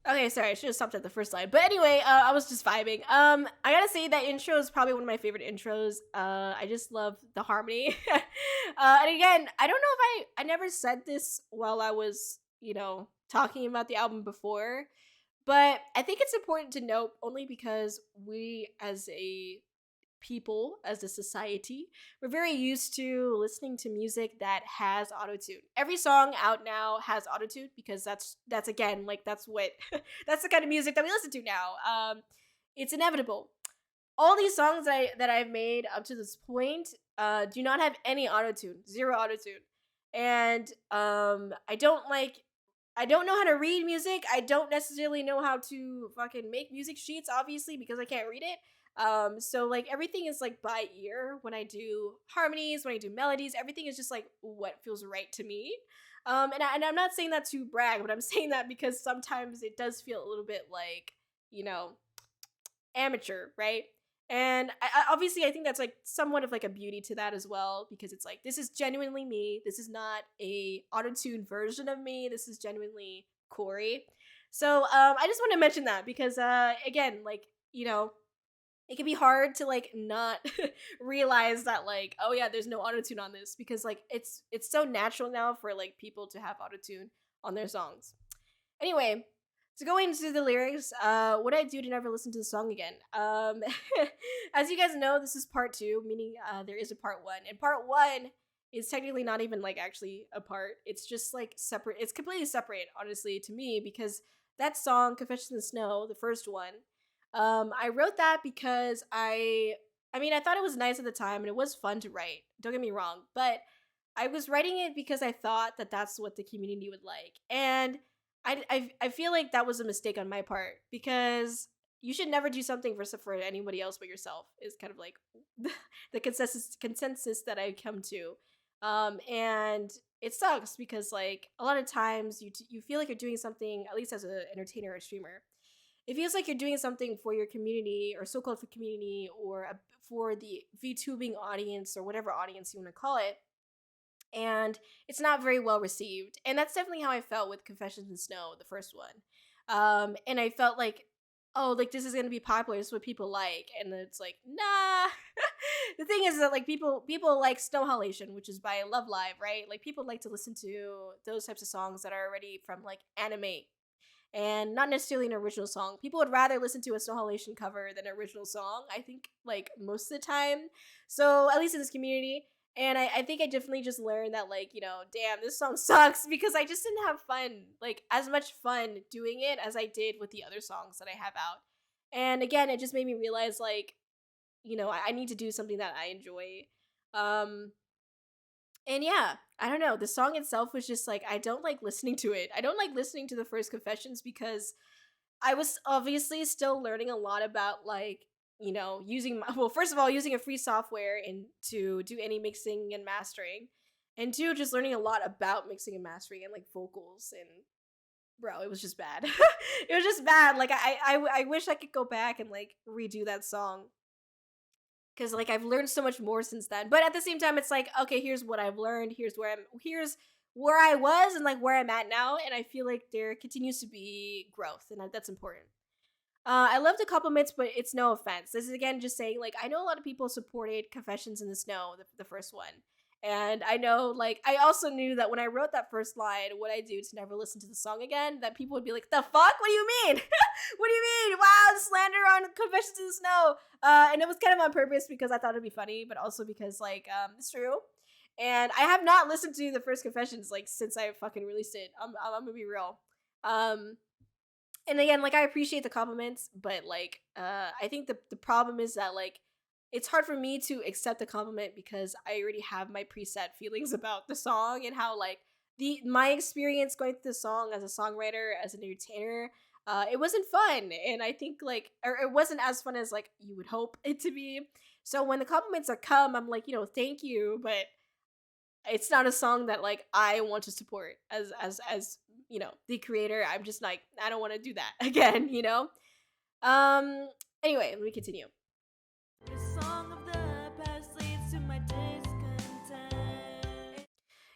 Okay, sorry, I should have stopped at the first line. But anyway, I was just vibing. I gotta say that intro is probably one of my favorite intros. I just love the harmony. And again, I don't know if I never said this while I was, talking about the album before, but I think it's important to note only because we as a people, as a society, we're very used to listening to music that has autotune. Every song out now has autotune because that's again like that's what that's the kind of music that we listen to now. It's inevitable. All these songs that I've made up to this point do not have any autotune, zero autotune, and I don't know how to read music. I don't necessarily know how to fucking make music sheets, obviously, because I can't read it. So like everything is like by ear when I do harmonies, when I do melodies, everything is just like what feels right to me. And I'm not saying that to brag, but I'm saying that because sometimes it does feel a little bit like, you know, amateur, right? And obviously, I think that's like somewhat of like a beauty to that as well, because it's like this is genuinely me. This is not a auto-tuned version of me. This is genuinely Corey. So I just want to mention that because again, like it can be hard to like not realize that like oh yeah, there's no auto-tune on this because like it's so natural now for like people to have auto-tune on their songs. Anyway, to go into the lyrics, what I do to never listen to the song again. As you guys know, this is part two, meaning there is a part one, and part one is technically not even like actually a part. It's just like separate. It's completely separate, honestly, to me because that song, "Confessions in the Snow," the first one, I wrote that because I mean, I thought it was nice at the time and it was fun to write. Don't get me wrong, but I was writing it because I thought that that's what the community would like, and I feel like that was a mistake on my part because you should never do something for anybody else but yourself is kind of like the consensus that I come to, and it sucks because like a lot of times you feel like you're doing something, at least as an entertainer or streamer, it feels like you're doing something for your community or so-called for community or for the VTubing audience or whatever audience you want to call it, and it's not very well received. And that's definitely how I felt with Confessions in Snow, the first one. And I felt like, oh, like this is gonna be popular. This is what people like, and it's like, nah. The thing is that like people like Snow Halation, which is by Love Live, right? Like people like to listen to those types of songs that are already from like anime and not necessarily an original song. People would rather listen to a Snow Halation cover than an original song, I think, like most of the time. So, at least in this community. And I think I definitely just learned that, like, damn, this song sucks because I just didn't have fun, like, as much fun doing it as I did with the other songs that I have out. And again, it just made me realize, like, I need to do something that I enjoy. Um, and yeah, I don't know. The song itself was just like I don't like listening to it. I don't like listening to the first Confessions because I was obviously still learning a lot about like, using well, first of all, using a free software and to do any mixing and mastering. And two, just learning a lot about mixing and mastering and like vocals and bro, it was just bad. It was just bad. Like I wish I could go back and like redo that song because like I've learned so much more since then. But at the same time, it's like okay, here's what I've learned. Here's where I was and like where I'm at now, and I feel like there continues to be growth, and that's important. I love the compliments, but it's no offense. This is again just saying like I know a lot of people supported Confessions in the Snow, the first one. And I know, like, I also knew that when I wrote that first line, what I do to never listen to the song again, that people would be like, "The fuck? What do you mean? What do you mean? Wow, slander on Confessions in the Snow." And it was kind of on purpose because I thought it'd be funny, but also because, like, it's true. And I have not listened to the first Confessions, like, since I fucking released it. I'm gonna be real. Um, and again, like I appreciate the compliments, but like I think the problem is that like it's hard for me to accept the compliment because I already have my preset feelings about the song and how like the my experience going through the song as a songwriter, as an entertainer, it wasn't fun. And I think like or it wasn't as fun as like you would hope it to be. So when the compliments are come, I'm like, thank you, but it's not a song that like I want to support as the creator. I'm just like I don't want to do that again. Um anyway, let me continue. The song of the past leads to my discontent.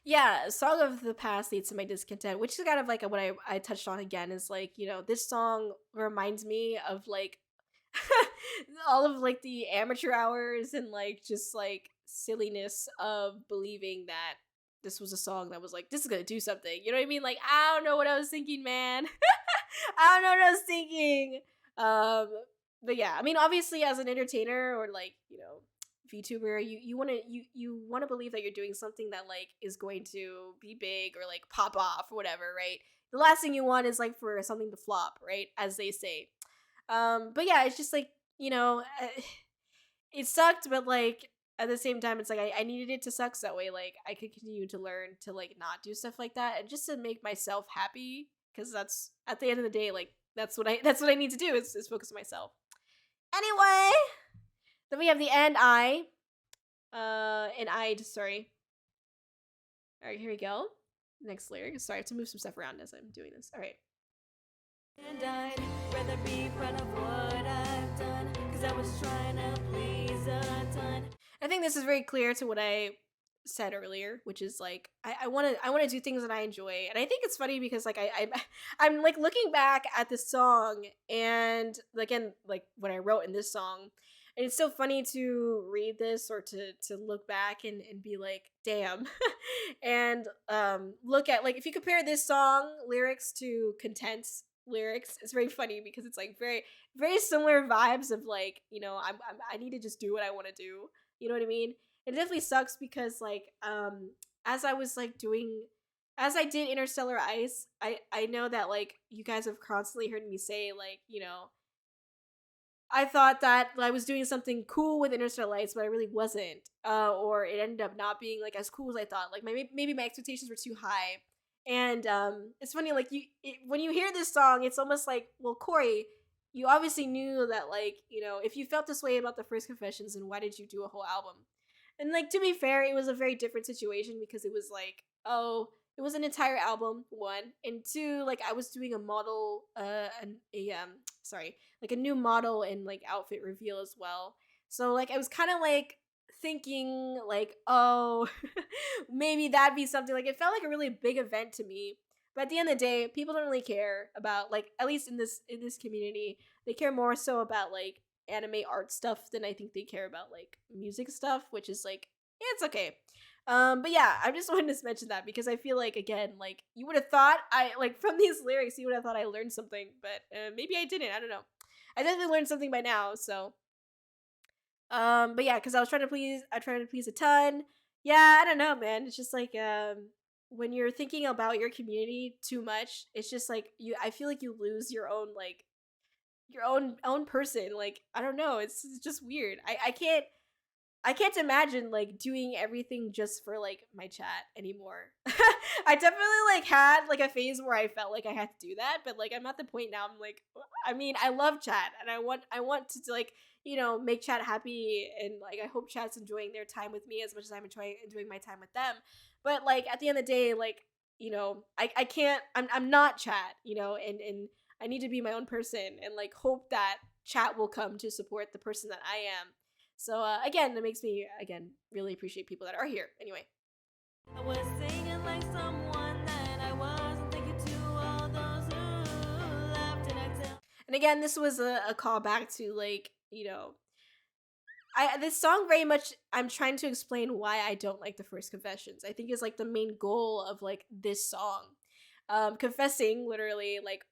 Yeah, song of the past leads to my discontent, which is kind of like what I touched on again is like, this song reminds me of like all of like the amateur hours and like just like silliness of believing that this was a song that was like, this is gonna do something. You know what I mean? Like, I don't know what I was thinking, man. I don't know what I was thinking. Um, but yeah, I mean, obviously, as an entertainer or like VTuber, you want to believe that you're doing something that like is going to be big or like pop off or whatever, right? The last thing you want is like for something to flop, right? As they say. But yeah, it's just like it sucked, but like at the same time, it's like I needed it to suck so that way like I could continue to learn to like not do stuff like that and just to make myself happy because that's at the end of the day like that's what I need to do is focus on myself. Anyway, then we have the and I, and I sorry. All right, here we go. Next lyric. Sorry, I have to move some stuff around as I'm doing this. All right. And I'd rather be proud of what I've done, cause I was trying to please a ton. I think this is very clear to what I said earlier, which is like I want to do things that I enjoy, and I think it's funny because like I'm like looking back at this song and again like what I wrote in this song, and it's so funny to read this or to look back and be like, damn, and look at like if you compare this song lyrics to Content's lyrics, it's very funny because it's like very very similar vibes of like I need to just do what I want to do. You know what I mean? It definitely sucks because like as I was like doing as I did Interstellar Ice, I know that like you guys have constantly heard me say like I thought that I was doing something cool with Interstellar Ice, but I really wasn't. Or it ended up not being like as cool as I thought. Like maybe my expectations were too high. And it's funny, like when you hear this song, it's almost like, well, Kōri, you obviously knew that, like if you felt this way about the first Confessions, then why did you do a whole album? And like to be fair, it was a very different situation because it was like, oh, it was an entire album, one, and two, like I was doing a model, sorry, like a new model and like outfit reveal as well. So like I was kind of like thinking like, oh, maybe that'd be something. Like it felt like a really big event to me. But at the end of the day, people don't really care about like at least in this community, they care more so about like anime art stuff than I think they care about like music stuff, which is like yeah, it's okay. But yeah, I just wanted to mention that because I feel like again, like you would have thought I like from these lyrics, you would have thought I learned something, but maybe I didn't. I don't know. I definitely learned something by now. So, but yeah, because I tried to please a ton. Yeah, I don't know, man. It's just like when you're thinking about your community too much, it's just like I feel like you lose your own like your own person. Like I don't know. It's just weird. I can't imagine like doing everything just for like my chat anymore. I definitely like had like a phase where I felt like I had to do that, but like I'm at the point now I'm like I mean, I love chat and I want to like, make chat happy and like I hope chat's enjoying their time with me as much as I'm enjoying my time with them. But like at the end of the day, like, I can't I'm not chat, and I need to be my own person and like hope that chat will come to support the person that I am. So again, that makes me again really appreciate people that are here. Anyway, I was singing like someone that I wasn't thinking to all those who laughed and I tell. And again, this was a callback to like this song very much. I'm trying to explain why I don't like the first Confessions. I think is like the main goal of like this song, confessing literally like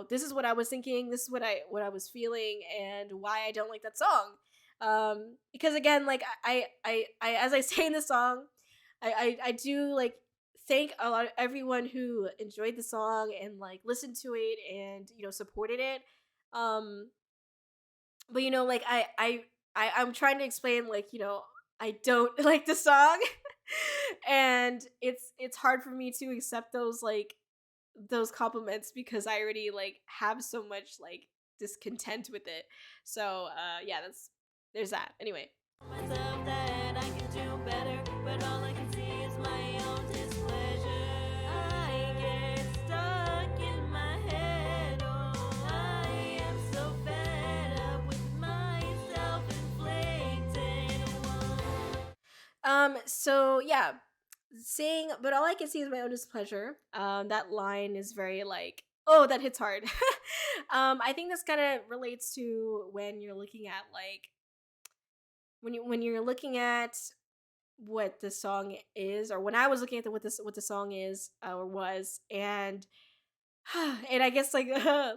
this is what I was thinking, this is what I was feeling, and why I don't like that song. Because again, like I as I say in the song, I do like thank a lot of everyone who enjoyed the song and like listened to it and supported it. Um, but like I'm trying to explain like I don't like the song, and it's hard for me to accept those compliments because I already like have so much like discontent with it. So yeah, there's that. Anyway. Myself that I can do better, but all I can see is my own displeasure. I get stuck in my head. Oh, I am so fed up with my self-inflicted wound. So yeah. saying, but all I can see is my own displeasure. That line is very like, oh, that hits hard. I think this kind of relates to when you're looking at like when you're looking at what the song is, or when I was looking at what the song is or was, and I guess like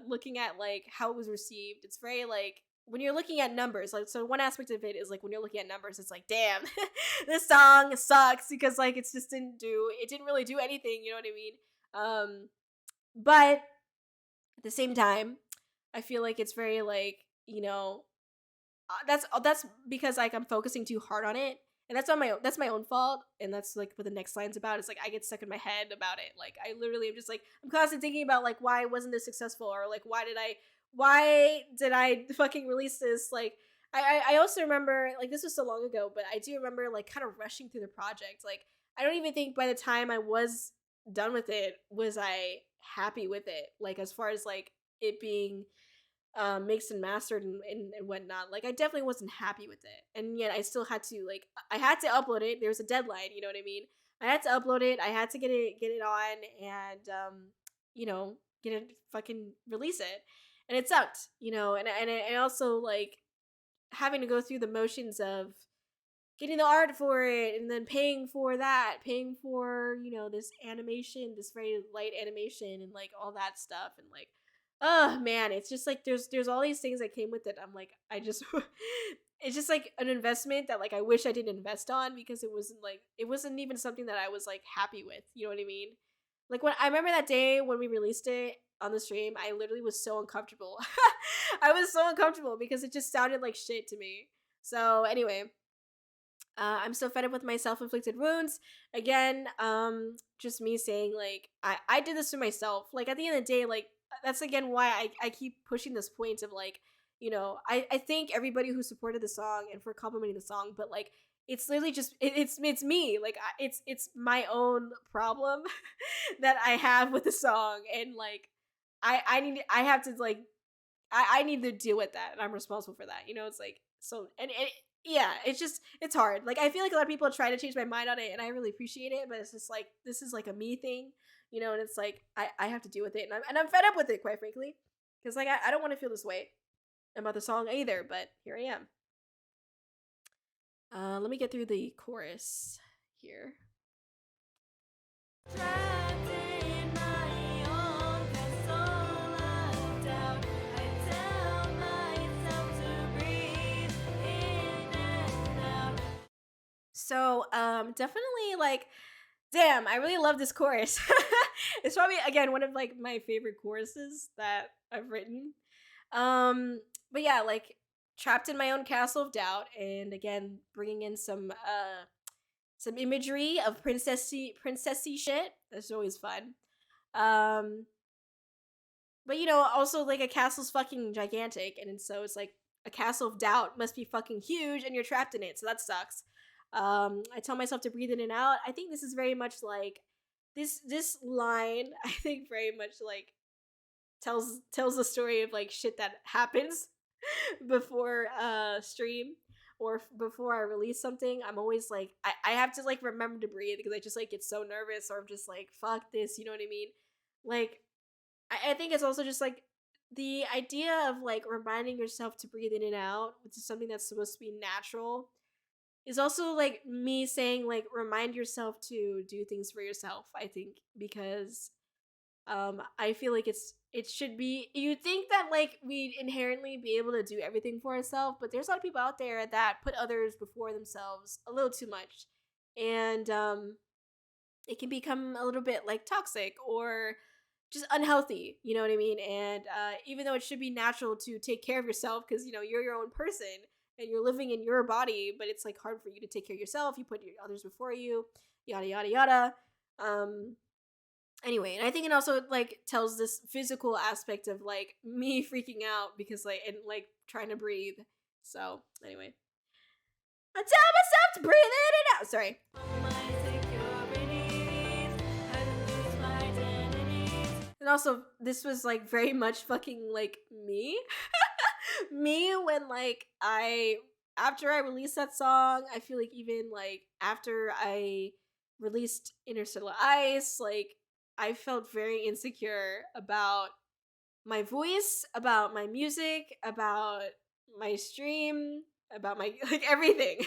looking at like how it was received, it's very like when you're looking at numbers, like so one aspect of it is like when you're looking at numbers, it's like damn, this song sucks because like it didn't really do anything, you know what I mean? But at the same time, I feel like it's very like, that's because like I'm focusing too hard on it, and that's my own fault, and that's like what the next line's about. It's like I get stuck in my head about it. Like I literally am just like I'm constantly thinking about like why wasn't this successful, or like why did I fucking release this? Like I also remember like this was so long ago, but I do remember like kind of rushing through the project. Like I don't even think by the time I was done with it was I happy with it. Like as far as like it being mixed and mastered and whatnot. Like I definitely wasn't happy with it, and yet I still had to like I had to upload it. There was a deadline, you know what I mean? I had to upload it. I had to get it on, and get it fucking release it, and it sucked, and also like having to go through the motions of getting the art for it and then paying for that, paying for, this animation, this very light animation and like all that stuff, and like oh man, it's just like there's all these things that came with it. I'm like I just it's just like an investment that like I wish I didn't invest on because it wasn't even something that I was like happy with, you know what I mean? Like when I remember that day when we released it on the stream, I literally was so uncomfortable. I was so uncomfortable because it just sounded like shit to me. So anyway, I'm so fed up with my self-inflicted wounds. Again, just me saying like I did this to myself. Like at the end of the day, like that's again why I keep pushing this point of like, I thank everybody who supported the song and for complimenting the song, but like it's literally just it's me. Like it's my own problem that I have with the song, and like I have to like I need to deal with that, and I'm responsible for that. It's like so, and yeah, it's hard. Like I feel like a lot of people try to change my mind on it, and I really appreciate it, but it's just like this is like a me thing, and it's like I have to deal with it, and I'm fed up with it, quite frankly, because like I don't want to feel this way about the song either. But here I am. Let me get through the chorus here. So, definitely like, damn, I really love this chorus. It's probably again one of like my favorite choruses that I've written. But yeah, like trapped in my own castle of doubt, and again bringing in some imagery of princessy shit. That's always fun. Um, but also like a castle's fucking gigantic, and so it's like a castle of doubt must be fucking huge, and you're trapped in it, so that sucks. I tell myself to breathe in and out. I think this is very much like this line. I think very much like tells the story of like shit that happens before stream or before I release something. I'm always like I have to like remember to breathe because I just like get so nervous, or I'm just like fuck this, you know what I mean? Like I think it's also just like the idea of like reminding yourself to breathe in and out, which is something that's supposed to be natural, is also like me saying like remind yourself to do things for yourself. I think because I feel like it should be, you think that like we'd inherently be able to do everything for ourselves, but there's a lot of people out there that put others before themselves a little too much, and it can become a little bit like toxic or just unhealthy, you know what I mean? And even though it should be natural to take care of yourself because you're your own person and you're living in your body, but it's like hard for you to take care of yourself. You put your others before you, yada yada yada. Anyway, and I think it also like tells this physical aspect of like me freaking out because like and like trying to breathe. So anyway, I tell myself to breathe in and out. Sorry. And also, this was like very much fucking like me. Me when like after I released that song, I feel like even like after I released Interstellar Ice, like I felt very insecure about my voice, about my music, about my stream, about my like everything.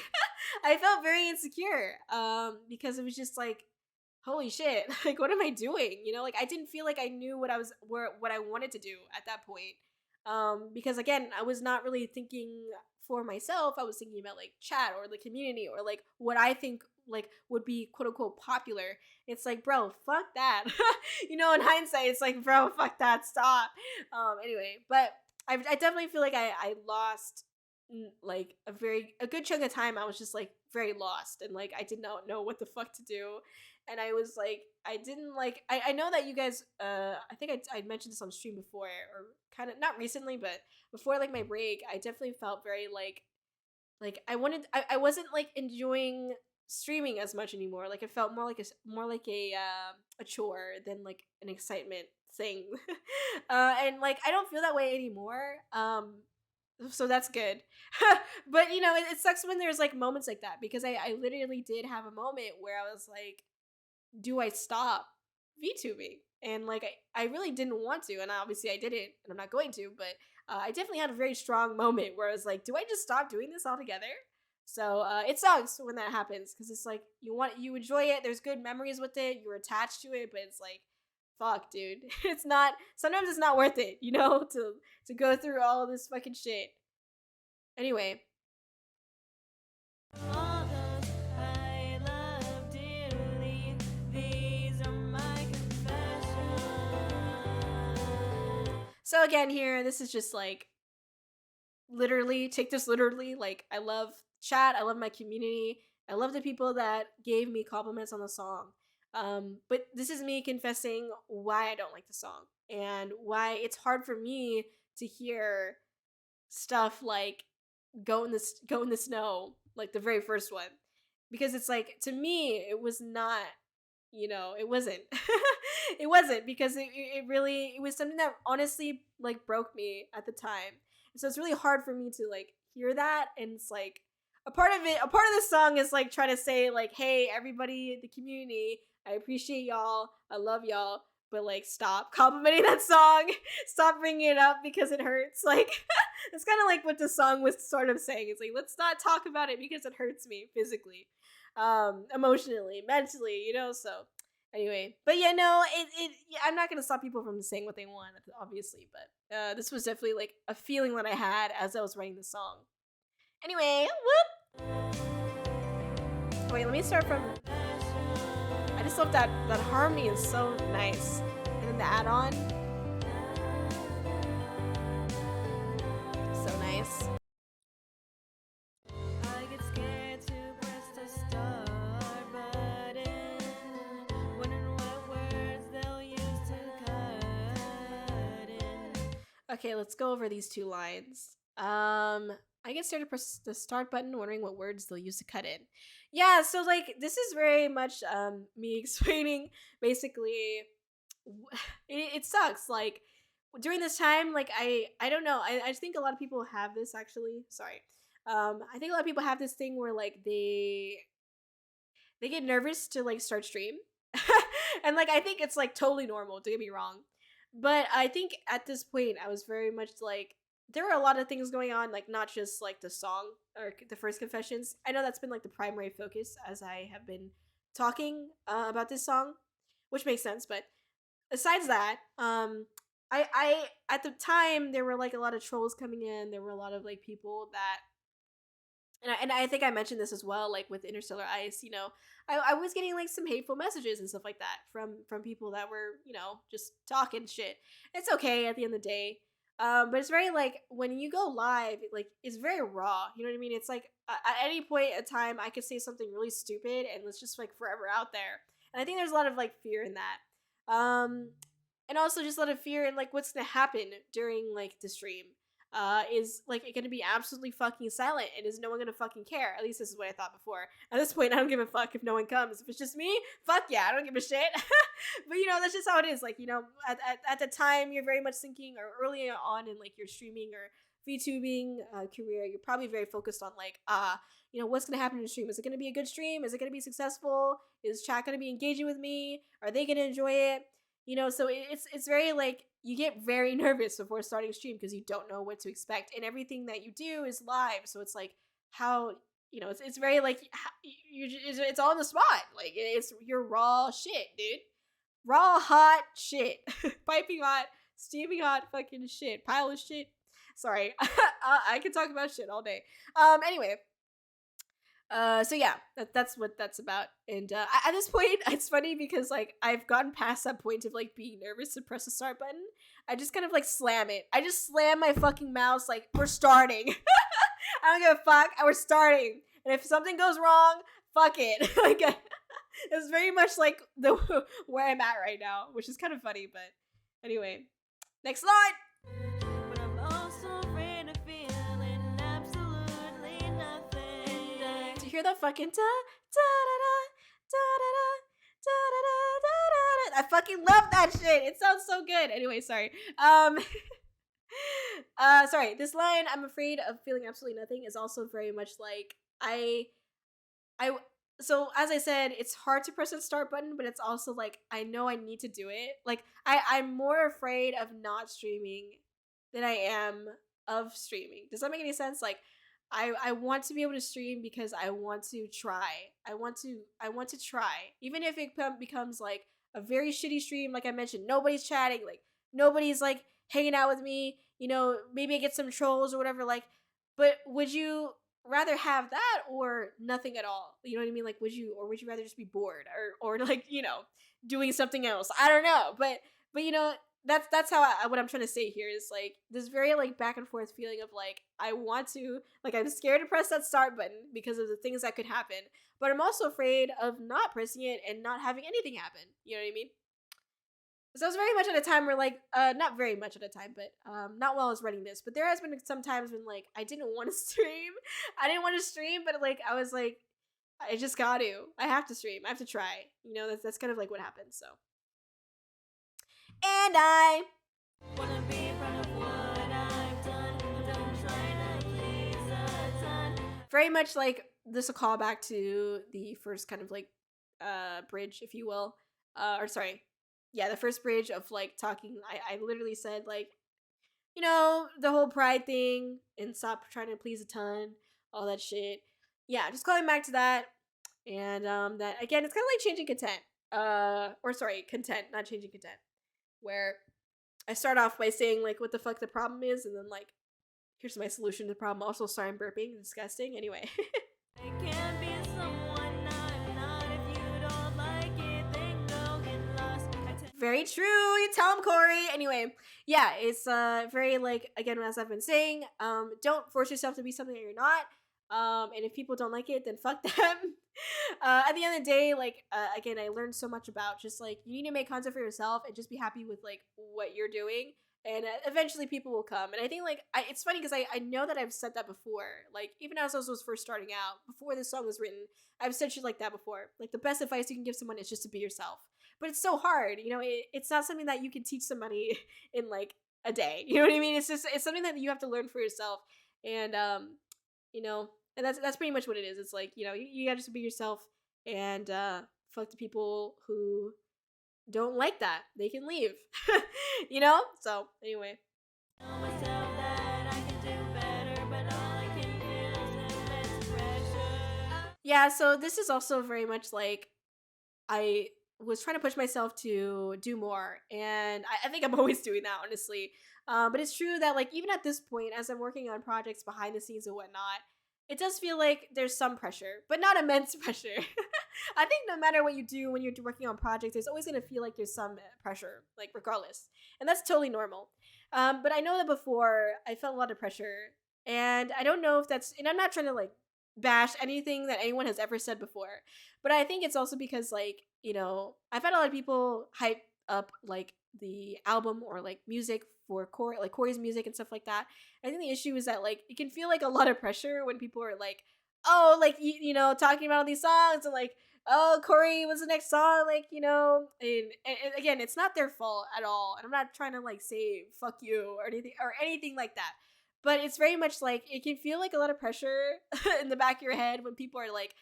I felt very insecure because it was just like holy shit, like what am I doing? You know, like I didn't feel like I knew what I wanted to do at that point. Because again, I was not really thinking for myself. I was thinking about like chat or the community or like what I think like would be quote unquote popular. It's like, bro, fuck that. You know, in hindsight, it's like, bro, fuck that, stop. Anyway, but I definitely feel like I lost like a good chunk of time. I was just like very lost and like I did not know what the fuck to do. And I was like, I didn't like I know that you guys I think I mentioned this on stream before, or kind of not recently, but before like my break, I definitely felt very like I wasn't like enjoying streaming as much anymore. Like it felt more like a chore than like an excitement thing. And like I don't feel that way anymore. So that's good. But you know, it sucks when there's like moments like that, because I literally did have a moment where I was like, do I stop VTubing? And like I really didn't want to, and obviously I didn't, and I'm not going to, but I definitely had a very strong moment where I was like, do I just stop doing this altogether? So it sucks when that happens, because it's like you enjoy it, there's good memories with it, you're attached to it, but it's like, fuck, dude, it's not. Sometimes it's not worth it, you know, to go through all this fucking shit. Anyway, All those I love dearly, these are my confessions. so again, here, this is just like literally, take this literally. Like, I love chat, I love my community, I love the people that gave me compliments on the song. But this is me confessing why I don't like the song and why it's hard for me to hear stuff like go in the snow, like the very first one. Because it's like, to me, it was not, you know, it wasn't. It wasn't, because it really, it was something that honestly like broke me at the time. And so it's really hard for me to like hear that. And it's like a part of the song is like trying to say like, hey everybody, the community, I appreciate y'all, I love y'all, but like stop complimenting that song. Stop bringing it up because it hurts. Like it's kind of like what the song was sort of saying. It's like, let's not talk about it because it hurts me physically, emotionally, mentally, you know. So anyway, but yeah, no, yeah, I'm not gonna stop people from saying what they want, obviously, but this was definitely like a feeling that I had as I was writing the song. Anyway, whoop. Wait, let me start from. I just love that harmony is so nice, and then the add-on, so nice. I get scared to press the start button, wondering what words they'll use to cut in. Okay, let's go over these two lines. I get started to press the start button, wondering what words they'll use to cut in. Yeah, so like this is very much me explaining basically it sucks. Like during this time, like I don't know. I think a lot of people have this actually. Sorry. I think a lot of people have this thing where like they get nervous to like start stream. And like I think it's like totally normal, don't get me wrong. But I think at this point I was very much like, there were a lot of things going on, like not just like the song or the first Confessions. I know that's been like the primary focus as I have been talking about this song, which makes sense. But besides that, I at the time there were like a lot of trolls coming in. There were a lot of like people that, and I think I mentioned this as well, like with Interstellar Ice, you know, I was getting like some hateful messages and stuff like that from people that were, you know, just talking shit. It's okay at the end of the day. But it's very like when you go live, like it's very raw. You know what I mean? It's like at any point in time, I could say something really stupid and it's just like forever out there. And I think there's a lot of like fear in that. And also just a lot of fear in like what's gonna happen during like the stream. Is like it gonna be absolutely fucking silent, and is no one gonna fucking care? At least this is what I thought before. At this point, I don't give a fuck if no one comes. If it's just me, fuck yeah, I don't give a shit. But you know, that's just how it is. Like, you know, at the time, you're very much thinking, or early on in like your streaming or VTubing career, you're probably very focused on like, what's gonna happen in the stream? Is it gonna be a good stream? Is it gonna be successful? Is chat gonna be engaging with me? Are they gonna enjoy it? So it's very like you get very nervous before starting a stream because you don't know what to expect, and everything that you do is live, so it's like how it's very like it's all on the spot, like it's your raw shit, dude, raw hot shit, piping hot, steaming hot fucking shit, pile of shit. Sorry, I can talk about shit all day. Anyway. So yeah, that's what that's about. And at this point, it's funny because like I've gotten past that point of like being nervous to press the start button. I just kind of like slam it. I just slam my fucking mouse like we're starting. I don't give a fuck. We're starting. And if something goes wrong, fuck it. Like it's very much like the where I'm at right now, which is kind of funny. But anyway, next slide. But I'm also afraid of feeling absolutely nothing. To hear that fucking da da da da da da da da da da da, I fucking love that shit. It sounds so good. Anyway, sorry. Sorry. This line, I'm afraid of feeling absolutely nothing, is also very much like so as I said, it's hard to press the start button, but it's also like I know I need to do it. Like I'm more afraid of not streaming than I am of streaming. Does that make any sense? Like I want to be able to stream because I want to try. I want to try. Even if it becomes like a very shitty stream, like I mentioned, nobody's chatting, like nobody's like hanging out with me, maybe I get some trolls or whatever, like, but would you rather have that or nothing at all? You know what I mean? Like would you rather just be bored or like, doing something else? I don't know. But that's how what I'm trying to say here is like this very like back and forth feeling of like I want to, like I'm scared to press that start button because of the things that could happen, but I'm also afraid of not pressing it and not having anything happen. You know what I mean? So I was very much at a time where like not very much at a time, but not while I was running this, but there has been some times when like I didn't want to stream. I didn't want to stream, but like I was like I just got to. I have to stream. I have to try. That's kind of like what happened. So and I Wanna be proud of what I've done. I'm done trying to please a ton. very much like this a callback to the first kind of like bridge, if you will. Or sorry. Yeah, the first bridge of like talking. I literally said like, the whole pride thing and stop trying to please a ton, all that shit. Yeah, just calling back to that. And that again, it's kind of like changing content. Or sorry, content, not changing content. Where I start off by saying like what the fuck the problem is, and then like here's my solution to the problem. Also, sorry I'm burping, disgusting. Anyway. I can't be someone I'm not. If you don't like it, then go get lost. Very true. You tell him, Kōri. Anyway, yeah, it's very like again as I've been saying, don't force yourself to be something that you're not. And if people don't like it, then fuck them. At the end of the day, like again, I learned so much about just like you need to make content for yourself and just be happy with like what you're doing, and eventually people will come. And I think like it's funny because I know that I've said that before. Like even as I was first starting out, before this song was written, I've said shit like that before. Like the best advice you can give someone is just to be yourself. But it's so hard, it's not something that you can teach somebody in like a day. You know what I mean? It's something that you have to learn for yourself. And and that's pretty much what it is. It's like, you gotta just be yourself, and fuck the people who don't like that. They can leave. So anyway. Tell myself that I can do better, but all I can feel is immense pressure. Yeah, so this is also very much like I was trying to push myself to do more, and I think I'm always doing that, honestly. But it's true that like even at this point, as I'm working on projects behind the scenes and whatnot, it does feel like there's some pressure, but not immense pressure. I think no matter what you do when you're working on projects, there's always going to feel like there's some pressure, like regardless. And that's totally normal. But I know that before I felt a lot of pressure, and I don't know if that's, and I'm not trying to like bash anything that anyone has ever said before, but I think it's also because like, I've had a lot of people hype up like the album or like music for Kōri's music and stuff like that. I think the issue is that like it can feel like a lot of pressure when people are like, oh, like talking about all these songs and like, oh, Kōri, what's the next song, like, and again, it's not their fault at all, and I'm not trying to like say fuck you or anything like that, but it's very much like it can feel like a lot of pressure in the back of your head when people are like,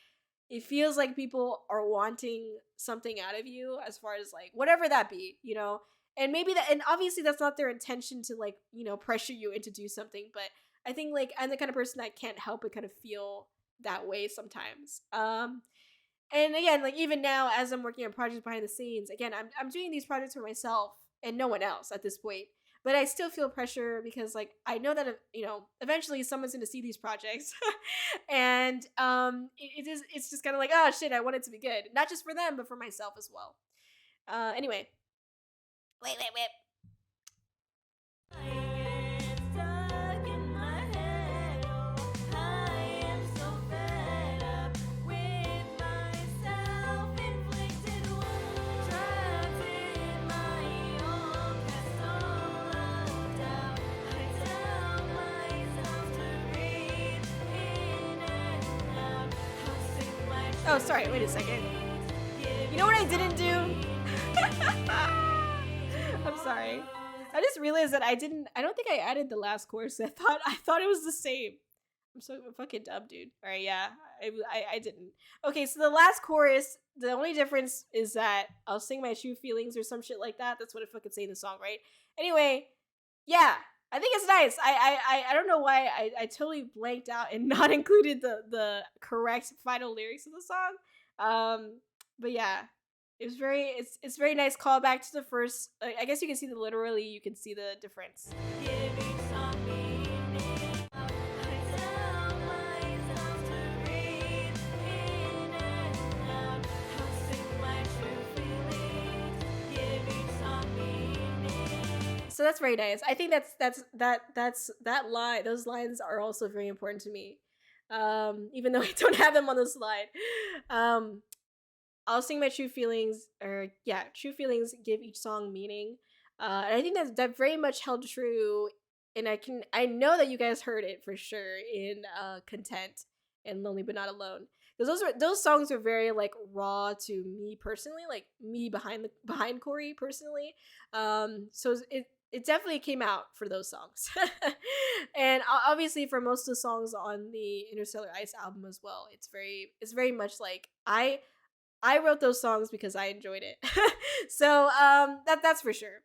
it feels like people are wanting something out of you as far as like whatever that be, you know? And maybe that, and obviously that's not their intention to like, you know, pressure you into do something, but I think like I'm the kind of person that can't help but kind of feel that way sometimes. And again, like even now as I'm working on projects behind the scenes, again, I'm doing these projects for myself and no one else at this point. But I still feel pressure because like I know that you know eventually someone's going to see these projects, and it's just kind of like, oh shit, I want it to be good, not just for them but for myself as well. Anyway, wait. I get stuck in my head. Oh, I am so fed up with my self-inflicted wounds. Trapped in my own castle of doubt. I tell myself to breathe in and out. I'll sing my Oh, sorry. Wait a second. You know what I didn't do? I'm sorry. I just realized that I don't think I added the last chorus. I thought it was the same. I'm so fucking dumb, dude. All right, yeah, I didn't. Okay, so the last chorus, the only difference is that I'll sing my true feelings or some shit like that. That's what it fucking say in the song, right? Anyway, yeah, I think it's nice. I don't know why I totally blanked out and not included the correct final lyrics of the song. But yeah, it was it's very nice callback to the first. I guess you can see literally you can see the difference. giving some meaning. I tell myself to breathe in and out. I'll sing my true feelings, giving some meaning. So that's very nice. I think that line. Those lines are also very important to me. Even though I don't have them on the slide. I'll sing my true feelings, or yeah, true feelings give each song meaning. And I think that very much held true. And I know that you guys heard it for sure in Content and Lonely But Not Alone. Because those songs are very like raw to me personally, like me behind Kōri personally. So it definitely came out for those songs. And obviously for most of the songs on the Interstellar Ice album as well, it's very much like I wrote those songs because I enjoyed it. So that's for sure.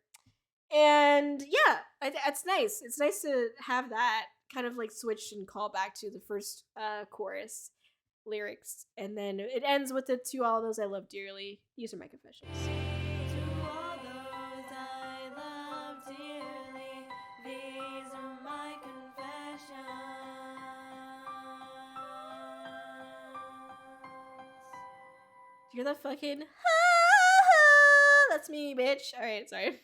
And yeah, it's nice. It's nice to have that kind of like switch and call back to the first chorus lyrics, and then it ends with the "To all those I love dearly." These are my confessions. To all those I love dearly, these are my confessions. Do you hear that fucking? That's me, bitch. All right, sorry.